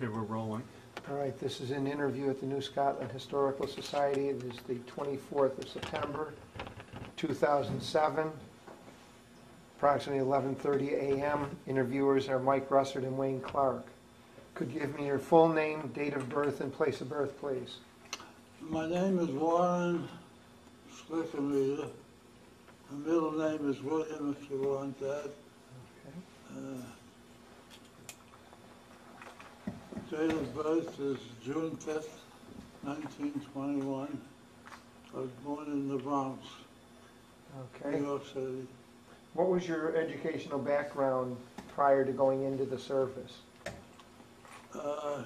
Okay, we're rolling. All right, this is an interview at the New Scotland Historical Society. It is the 24th of September, 2007, approximately 11:30 a.m. Interviewers are Mike Russert and Wayne Clark. Could you give me your full name, date of birth, and place of birth, please? My name is Warren Schlickenreider. My middle name is William, if you want that. Okay. Date of birth is June 5th, 1921. I was born in the Bronx, Okay. New York City. What was your educational background prior to going into the service? I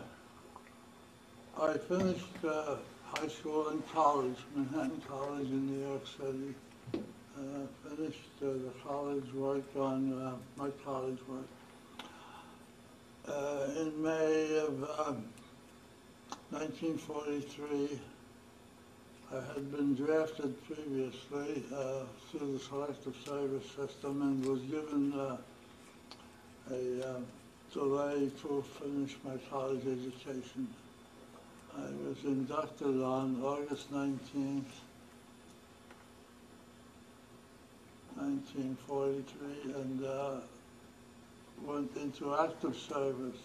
finished high school and college, Manhattan College in New York City. Finished the college work on my college work. In May of 1943, I had been drafted previously through the selective service system and was given a delay to finish my college education. I was inducted on August 19th, 1943, and went into active service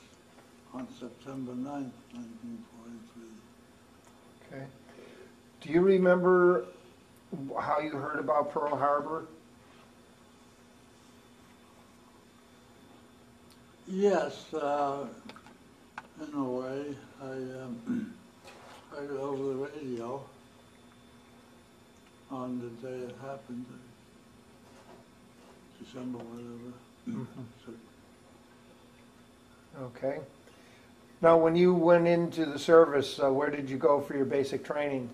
on September 9th, 1943. Okay. Do you remember how you heard about Pearl Harbor? Yes, in a way. I heard it over the radio on the day it happened, December, whatever. So, Okay. Now, when you went into the service, where did you go for your basic training?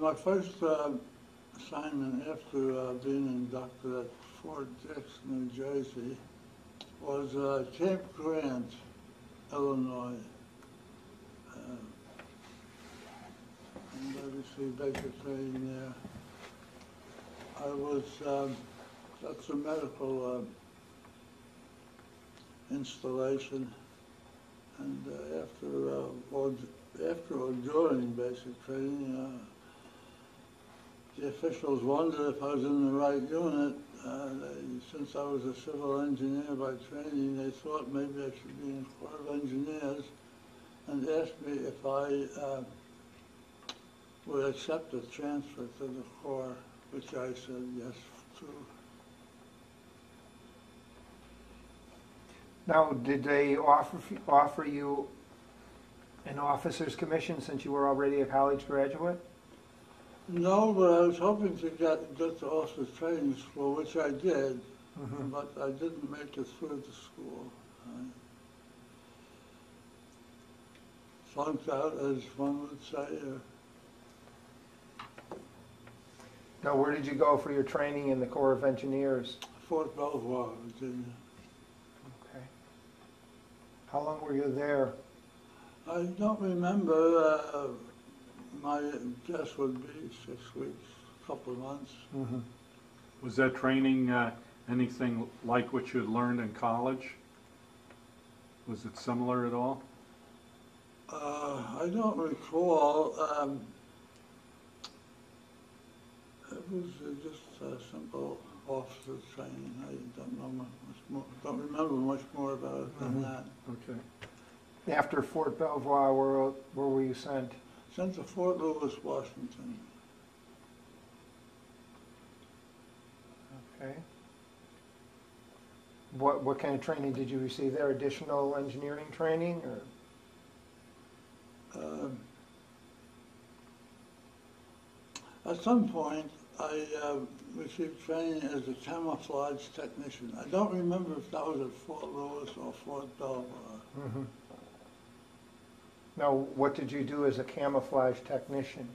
my first assignment after being inducted at Fort Dix, New Jersey, was Camp Grant, Illinois. And I received basic training there. I was, that's a medical installation, and after or during basic training, the officials wondered if I was in the right unit. Since I was a civil engineer by training, they thought maybe I should be in the Corps of Engineers, and asked me if I would accept a transfer to the Corps, which I said yes to. Now, did they offer you an officer's commission since you were already a college graduate? No, but I was hoping to get to officer training school, which I did, but I didn't make it through the school. I flunked out, as one would say. Now, where did you go for your training in the Corps of Engineers? Fort Belvoir, Virginia. Okay. How long were you there? I don't remember. My guess would be 6 weeks, a couple of months. Was that training anything like what you had learned in college? Was it similar at all? I don't recall. It was just simple officer training. I don't know much more. Don't remember much more about it than that. Okay. After Fort Belvoir, where were you sent? Sent to Fort Lewis, Washington. Okay. What kind of training did you receive there? Additional engineering training, or? At some point, I received training as a camouflage technician. I don't remember if that was at Fort Lewis or Fort Belvoir. Now, what did you do as a camouflage technician?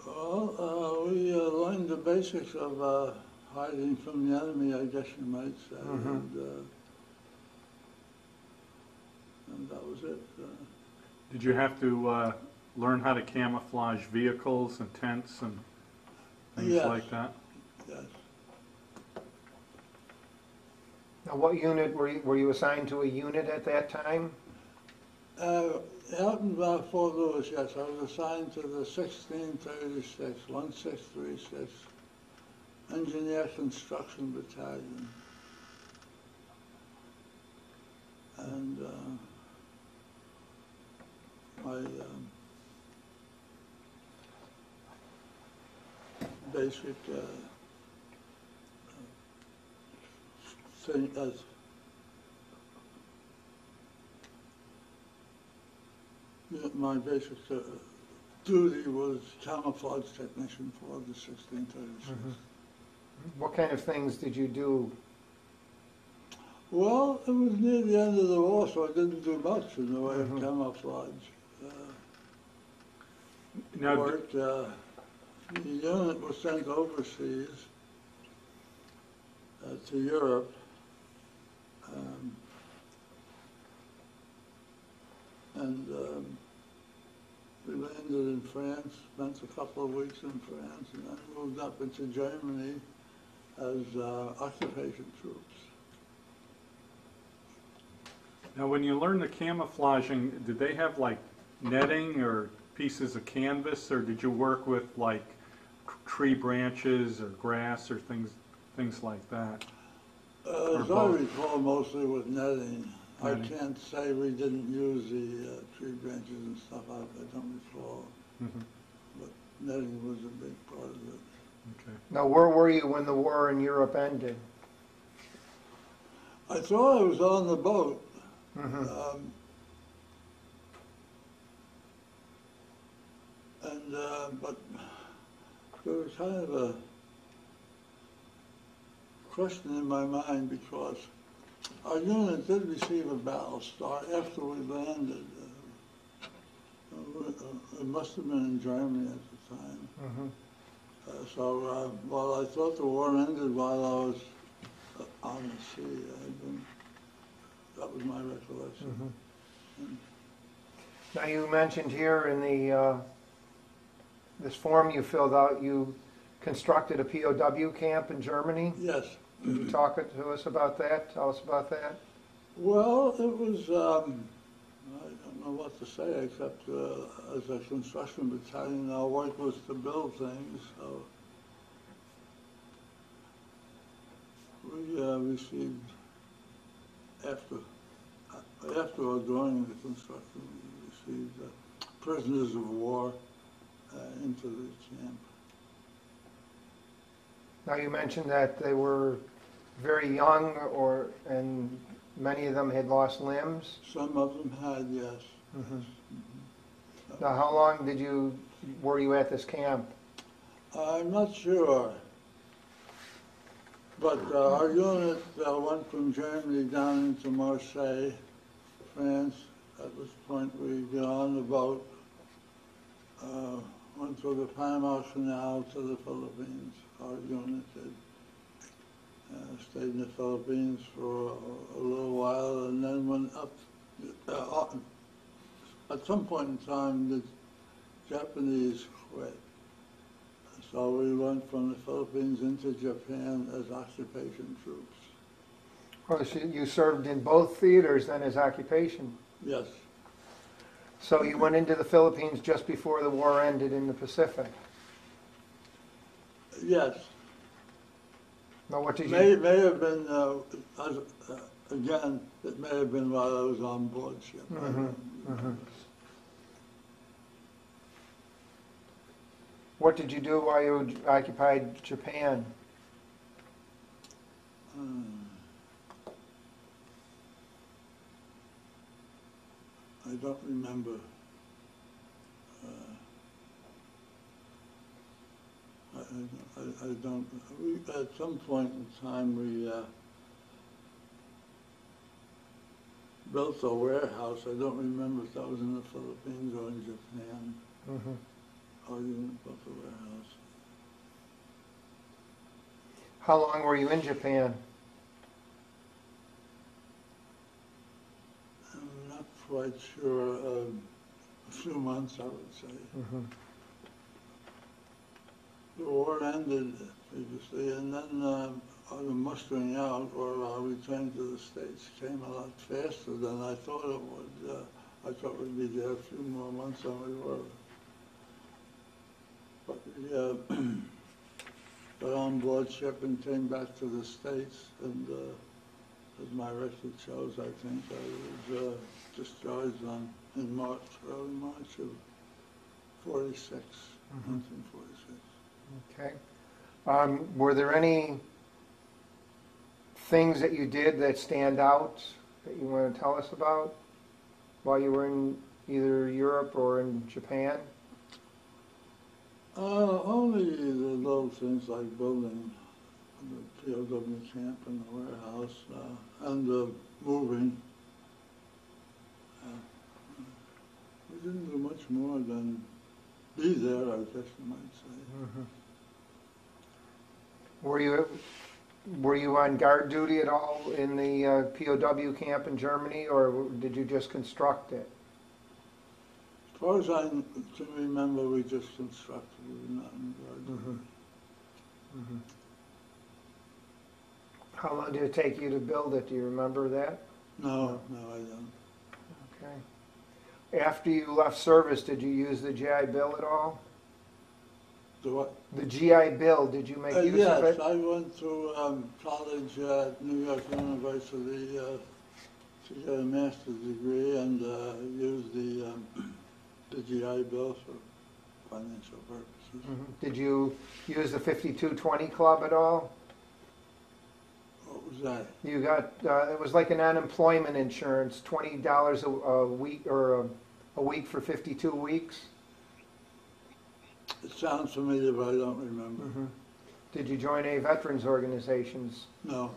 Well, we learned the basics of hiding from the enemy, I guess you might say, and that was it. Did you have to learn how to camouflage vehicles and tents and things like that? Yes. Now, what unit, were you assigned to a unit at that time? Out in Fort Lewis, yes, I was assigned to the 1636, 1636 Engineer Construction Battalion. And my basic thing as my basic duty was camouflage technician for the 1636. What kind of things did you do? Well, it was near the end of the war, so I didn't do much in the way of camouflage. Now, Worked, the unit was sent overseas to Europe. And we landed in France, spent a couple of weeks in France, and then moved up into Germany as occupation troops. now, when you learned the camouflaging, did they have like netting or pieces of canvas, or did you work with like tree branches or grass or things like that? As I both? recall, mostly with netting. Netting. I can't say we didn't use the tree branches and stuff. I don't recall. But netting was a big part of it. Okay. Now, where were you when the war in Europe ended? I thought I was on the boat. But there was kind of a question in my mind because our unit did receive a battle star after we landed. It must have been in Germany at the time. So while I thought the war ended while I was on the sea, that was my recollection. Now, you mentioned here in the this form you filled out, you constructed a POW camp in Germany. Yes. Could you talk to us about that? Tell us about that. Well, it was, I don't know what to say except as a construction battalion, our work was to build things. So we received, after or during the construction, we received prisoners of war into the camp. Now, you mentioned that they were very young, and many of them had lost limbs. Some of them had, yes. Now, how long were you at this camp? I'm not sure. But our unit went from Germany down into Marseille, France. At this point, we got on the boat, went through the Panama Canal to the Philippines. Our unit did. Stayed in the Philippines for a little while, and then went up. At some point in time, the Japanese quit. So we went from the Philippines into Japan as occupation troops. Well, so you served in both theaters then as occupation. Yes. So you went into the Philippines just before the war ended in the Pacific. Yes. Now, what did you? May have been, again, it may have been while I was on board ship. What did you do while you occupied Japan? I don't remember. I don't. At some point in time, we built a warehouse. I don't remember if that was in the Philippines or in Japan. Our unit built a warehouse. How long were you in Japan? I'm not quite sure. A few months, I would say. The war ended previously, and then the mustering out or our return to the States came a lot faster than I thought it would. I thought we'd be there a few more months than we were. But we got on board ship and came back to the States, and as my record shows, I think I was discharged in March, early March of 46, 1946. Okay. Were there any things that you did that stand out that you want to tell us about while you were in either Europe or in Japan? Only the little things like building the POW camp and the warehouse and moving. We didn't do much more than be there, I guess you might say. Were you on guard duty at all in the POW camp in Germany, or did you just construct it? As far as I can remember, we just constructed it, we were not in guard duty. How long did it take you to build it? Do you remember that? No, I don't. Okay. After you left service, did you use the GI Bill at all? The what? The GI Bill, did you make use of it? Yes, I went to college at New York University to get a master's degree and used the GI Bill for financial purposes. Did you use the 5220 Club at all? What was that? You got, it was like an unemployment insurance, $20 a week, or a week for 52 weeks. It sounds familiar, but I don't remember. Did you join any veterans organizations? No.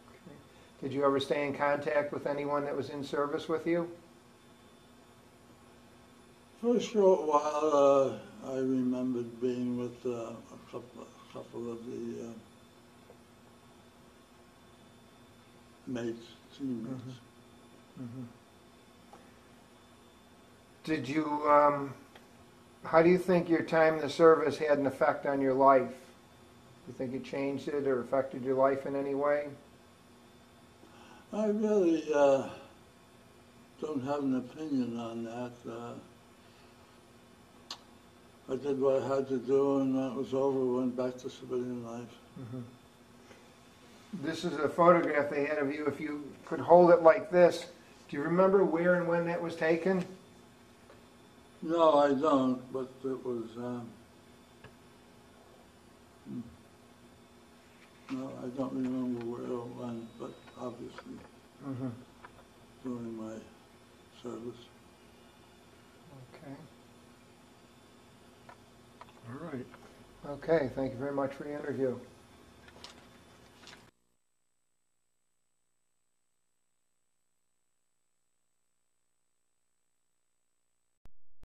Okay. Did you ever stay in contact with anyone that was in service with you? For a short while, I remembered being with a couple of the teammates. Did you, how do you think your time in the service had an effect on your life? Do you think it changed it or affected your life in any way? I really don't have an opinion on that. I did what I had to do, and when it was over, went back to civilian life. This is a photograph they had of you. If you could hold it like this, do you remember where and when that was taken? No, I don't, but it was, no, I don't remember where or when, but obviously during my service. Okay. All right. Okay, thank you very much for the interview.